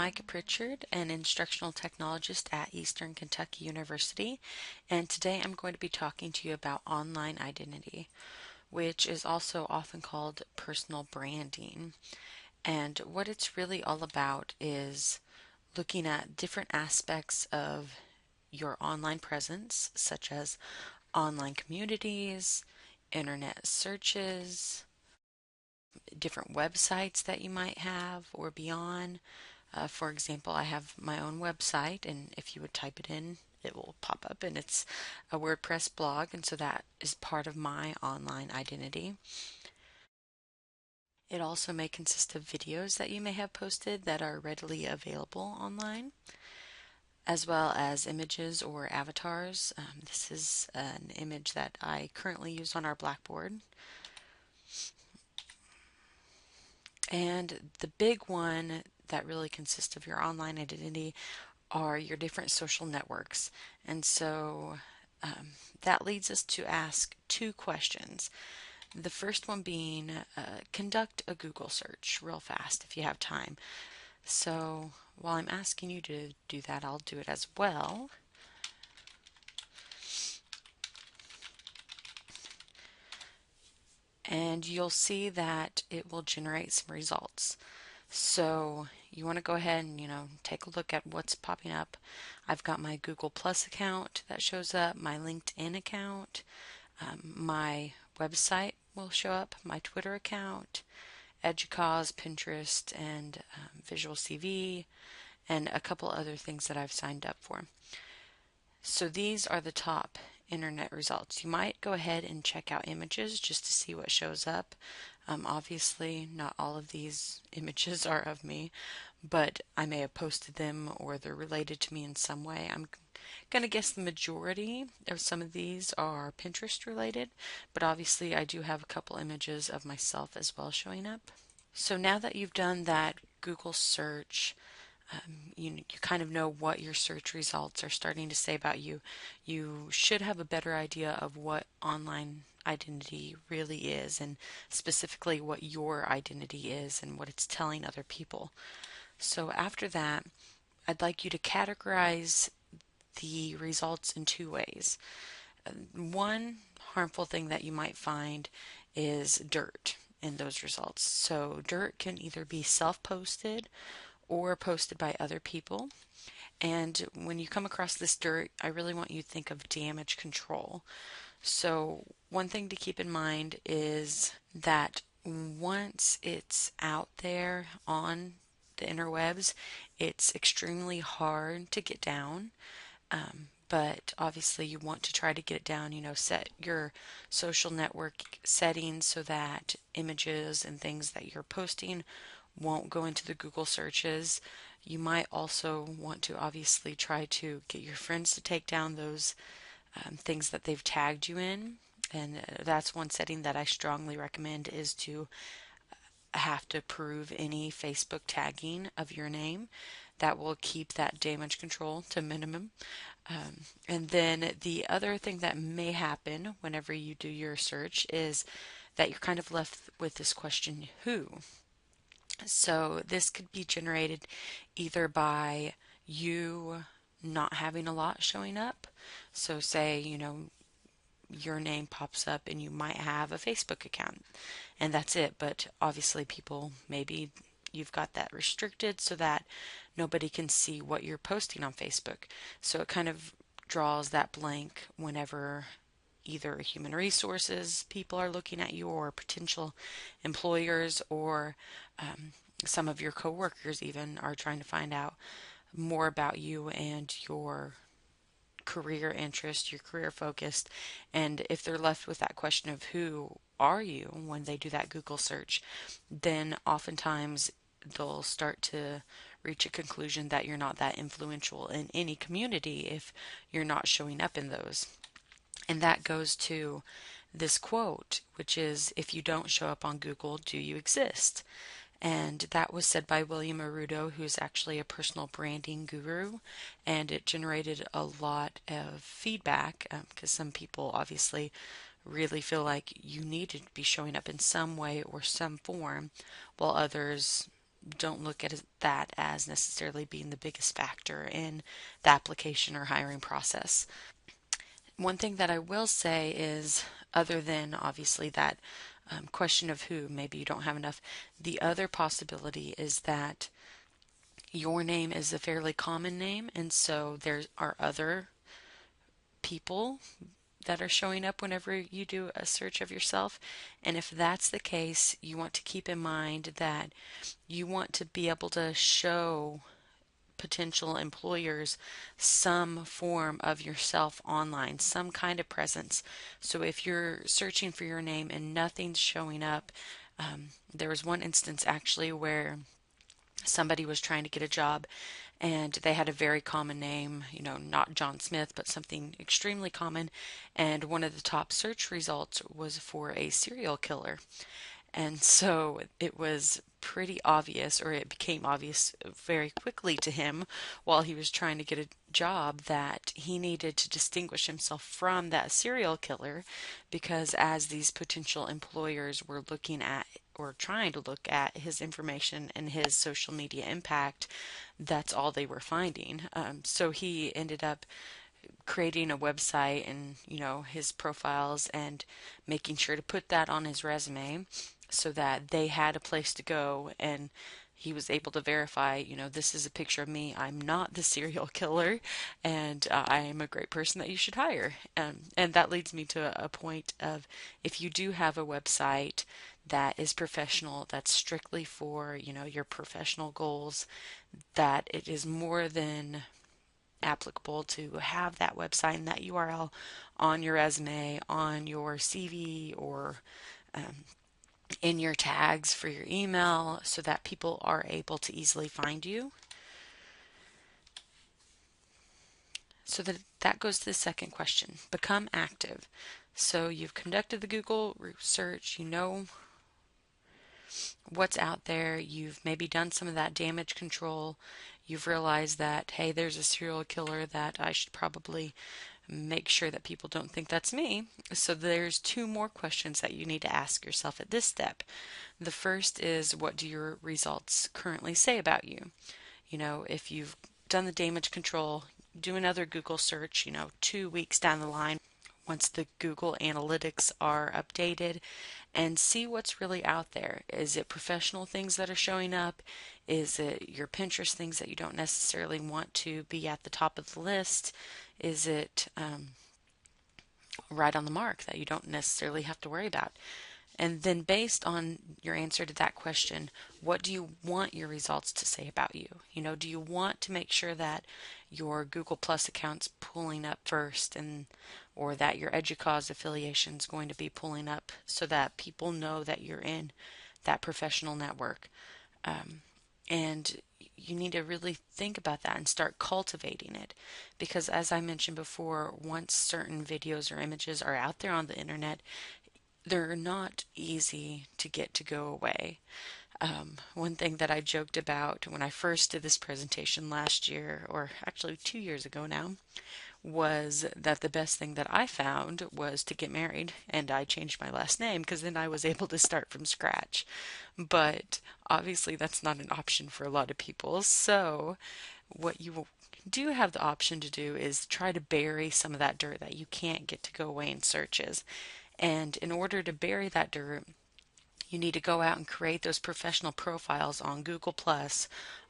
Micah Pritchard, an instructional technologist at Eastern Kentucky University, and today I'm going to be talking to you about online identity, which is also often called personal branding. And what it's really all about is looking at different aspects of your online presence, such as online communities, internet searches, different websites that you might have or be on. For example, I have my own website, and if you would type it in, it will pop up, and it's a WordPress blog, and so that is part of my online identity. It also may consist of videos that you may have posted that are readily available online, as well as images or avatars. This is an image that I currently use on our Blackboard. And the big one that really consists of your online identity are your different social networks. And so um, that leads us to ask two questions. The first one being conduct a Google search real fast if you have time. So while I'm asking you to do that, I'll do it as well. And you'll see that it will generate some results. So you want to go ahead and, take a look at what's popping up. I've got my Google Plus account that shows up, my LinkedIn account, my website will show up, my Twitter account, EDUCAUSE, Pinterest, and Visual CV, and a couple other things that I've signed up for. So these are the top internet results. You might go ahead and check out images just to see what shows up. Obviously, not all of these images are of me, but I may have posted them or they're related to me in some way. I'm going to guess the majority of some of these are Pinterest related, but obviously I do have a couple images of myself as well showing up. So now that you've done that Google search, you kind of know what your search results are starting to say about you. You should have a better idea of what online identity really is, and specifically what your identity is and what it's telling other people. So after that, I'd like you to categorize the results in two ways. One harmful thing that you might find is dirt in those results. So dirt can either be self-posted or posted by other people. And when you come across this dirt, I really want you to think of damage control. So one thing to keep in mind is that once it's out there on the interwebs, it's extremely hard to get down. But obviously you want to try to get it down, set your social network settings so that images and things that you're posting won't go into the Google searches. You might also want to obviously try to get your friends to take down those things that they've tagged you in. And that's one setting that I strongly recommend, is to have to approve any Facebook tagging of your name. That will keep that damage control to minimum. And then the other thing that may happen whenever you do your search is that you're kind of left with this question, who? So this could be generated either by you not having a lot showing up. So say, your name pops up and you might have a Facebook account and that's it. But obviously people, maybe you've got that restricted so that nobody can see what you're posting on Facebook. So it kind of draws that blank whenever either human resources people are looking at you, or potential employers, or some of your coworkers even are trying to find out more about you and your career interest, your career focused. And if they're left with that question of who are you when they do that Google search, then oftentimes they'll start to reach a conclusion that you're not that influential in any community if you're not showing up in those. And that goes to this quote, which is, if you don't show up on Google, do you exist? And that was said by William Arruda, who's actually a personal branding guru, and it generated a lot of feedback because some people obviously really feel like you need to be showing up in some way or some form, while others don't look at that as necessarily being the biggest factor in the application or hiring process. One thing that I will say is, other than obviously that question of who, maybe you don't have enough, the other possibility is that your name is a fairly common name, and so there are other people that are showing up whenever you do a search of yourself. And if that's the case, you want to keep in mind that you want to be able to show potential employers some form of yourself online, some kind of presence. So if you're searching for your name and nothing's showing up, there was one instance actually where somebody was trying to get a job and they had a very common name, not John Smith, but something extremely common. And one of the top search results was for a serial killer. And so it was pretty obvious, or it became obvious very quickly to him while he was trying to get a job, that he needed to distinguish himself from that serial killer, because as these potential employers were looking at or trying to look at his information and his social media impact, that's all they were finding. So he ended up creating a website and his profiles and making sure to put that on his resume so that they had a place to go, and he was able to verify, this is a picture of me. I'm not the serial killer, and I am a great person that you should hire. And that leads me to a point of, if you do have a website that is professional, that's strictly for, your professional goals, that it is more than applicable to have that website and that URL on your resume, on your CV, or um, in your tags for your email, so that people are able to easily find you. So that goes to the second question: become active. So you've conducted the Google research, you know what's out there, you've maybe done some of that damage control, you've realized that, hey, there's a serial killer that I should probably make sure that people don't think that's me. So there's two more questions that you need to ask yourself at this step. The first is, what do your results currently say about you? If you've done the damage control, do another Google search, 2 weeks down the line, once the Google Analytics are updated, and see what's really out there. Is it professional things that are showing up? Is it your Pinterest things that you don't necessarily want to be at the top of the list? Is it right on the mark that you don't necessarily have to worry about? And then, based on your answer to that question, what do you want your results to say about you? Do you want to make sure that your Google Plus account's pulling up first, and or that your EDUCAUSE affiliation is going to be pulling up so that people know that you're in that professional network? And you need to really think about that and start cultivating it, because as I mentioned before, once certain videos or images are out there on the internet, they're not easy to get to go away. One thing that I joked about when I first did this presentation last year, or actually 2 years ago now, was that the best thing that I found was to get married, and I changed my last name because then I was able to start from scratch. But obviously that's not an option for a lot of people. So what you do have the option to do is try to bury some of that dirt that you can't get to go away in searches. And in order to bury that dirt, you need to go out and create those professional profiles on Google Plus,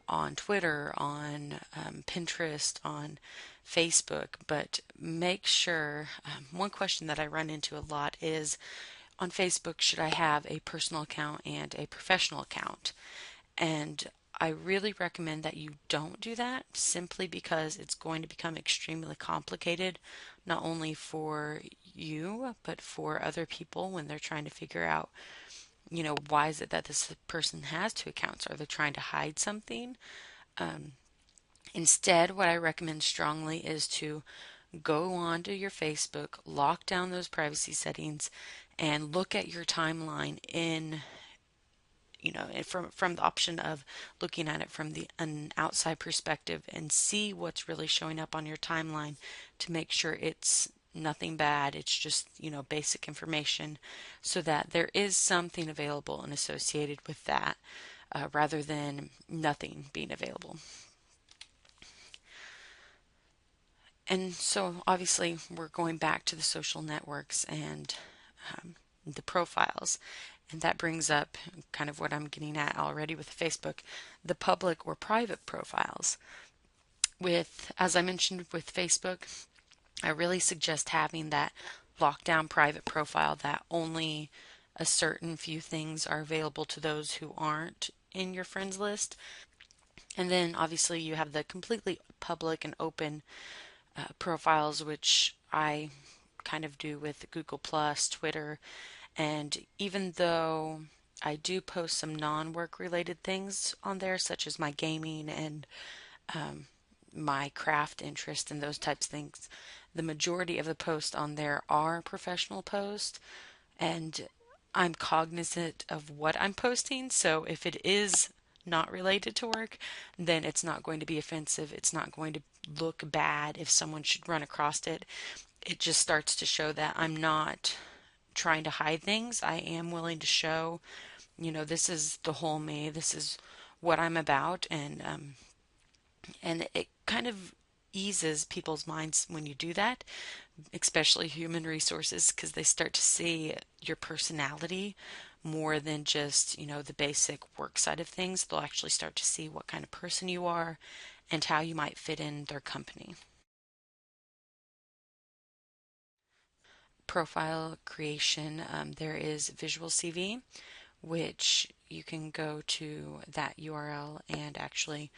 on Twitter, on Pinterest, on Facebook. But make sure, one question that I run into a lot is, on Facebook, should I have a personal account and a professional account? And I really recommend that you don't do that, simply because it's going to become extremely complicated, not only for you, but for other people when they're trying to figure out, why is it that this person has two accounts? Are they trying to hide something? Um, Instead, what I recommend strongly is to go on to your Facebook, lock down those privacy settings, and look at your timeline in, from the option of looking at it from an outside perspective, and see what's really showing up on your timeline to make sure it's nothing bad. It's just, basic information, so that there is something available and associated with that. rather than nothing being available. And so obviously we're going back to the social networks and the profiles. And that brings up kind of what I'm getting at already with Facebook, the public or private profiles. As I mentioned with Facebook, I really suggest having that lockdown private profile that only a certain few things are available to those who aren't in your friends list. And then obviously you have the completely public and open profiles, which I kind of do with Google Plus, Twitter, and even though I do post some non-work related things on there, such as my gaming and my craft interest and those types of things, the majority of the posts on there are professional posts, and I'm cognizant of what I'm posting. So if it is not related to work, then it's not going to be offensive. It's not going to look bad if someone should run across it. It just starts to show that I'm not trying to hide things. I am willing to show, this is the whole me. This is what I'm about, and it kind of eases people's minds when you do that, especially human resources, because they start to see your personality more than just, the basic work side of things. They'll actually start to see what kind of person you are and how you might fit in their company. Profile creation, there is Visual CV, which you can go to that URL and actually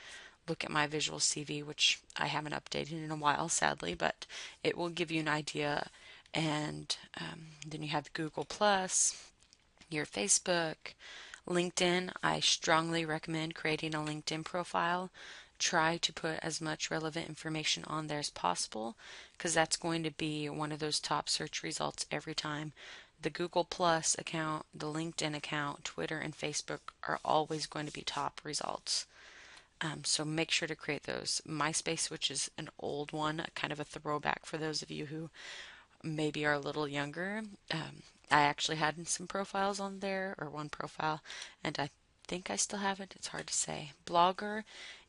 look at my Visual CV, which I haven't updated in a while, sadly, but it will give you an idea. And then you have Google Plus, your Facebook, LinkedIn. I strongly recommend creating a LinkedIn profile. Try to put as much relevant information on there as possible, because that's going to be one of those top search results every time. The Google Plus account, the LinkedIn account, Twitter, and Facebook are always going to be top results. So make sure to create those. MySpace, which is an old one, kind of a throwback for those of you who maybe are a little younger. I actually had some profiles on there, or one profile, and I think I still have it. It's hard to say. Blogger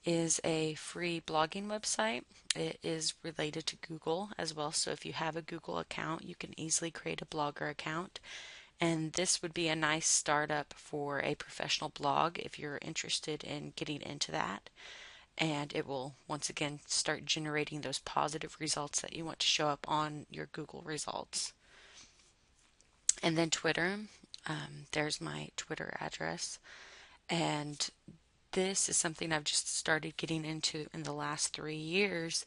is a free blogging website. It is related to Google as well, so if you have a Google account, you can easily create a Blogger account. And this would be a nice startup for a professional blog if you're interested in getting into that. And it will once again start generating those positive results that you want to show up on your Google results. And then Twitter, there's my Twitter address. And this is something I've just started getting into in the last 3 years.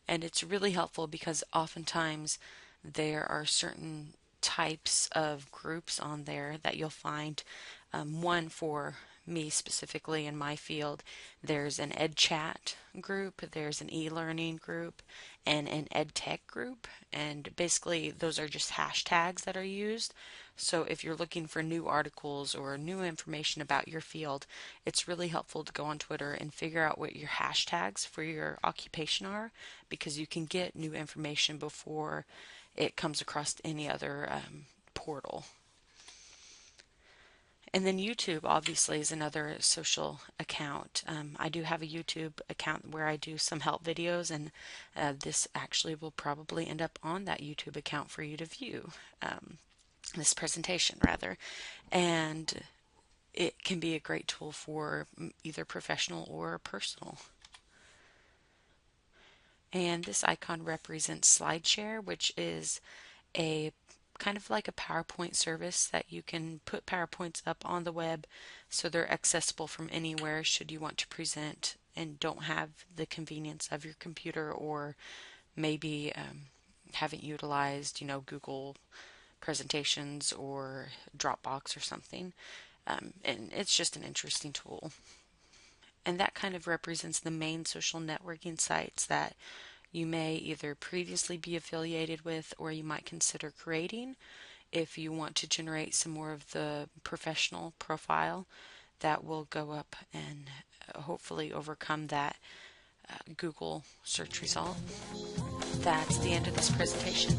And it's really helpful because oftentimes there are certain types of groups on there that you'll find. One for me specifically in my field, there's an ed chat group, there's an e-learning group, and an ed tech group. And basically those are just hashtags that are used. So if you're looking for new articles or new information about your field, it's really helpful to go on Twitter and figure out what your hashtags for your occupation are, because you can get new information before it comes across any other portal. And then YouTube obviously is another social account. I do have a YouTube account where I do some help videos, and this actually will probably end up on that YouTube account for you to view, this presentation rather. And it can be a great tool for either professional or personal. And this icon represents SlideShare, which is a kind of like a PowerPoint service that you can put PowerPoints up on the web so they're accessible from anywhere should you want to present and don't have the convenience of your computer, or maybe haven't utilized, Google presentations or Dropbox or something. And it's just an interesting tool. And that kind of represents the main social networking sites that you may either previously be affiliated with or you might consider creating if you want to generate some more of the professional profile that will go up and hopefully overcome that Google search result. That's the end of this presentation.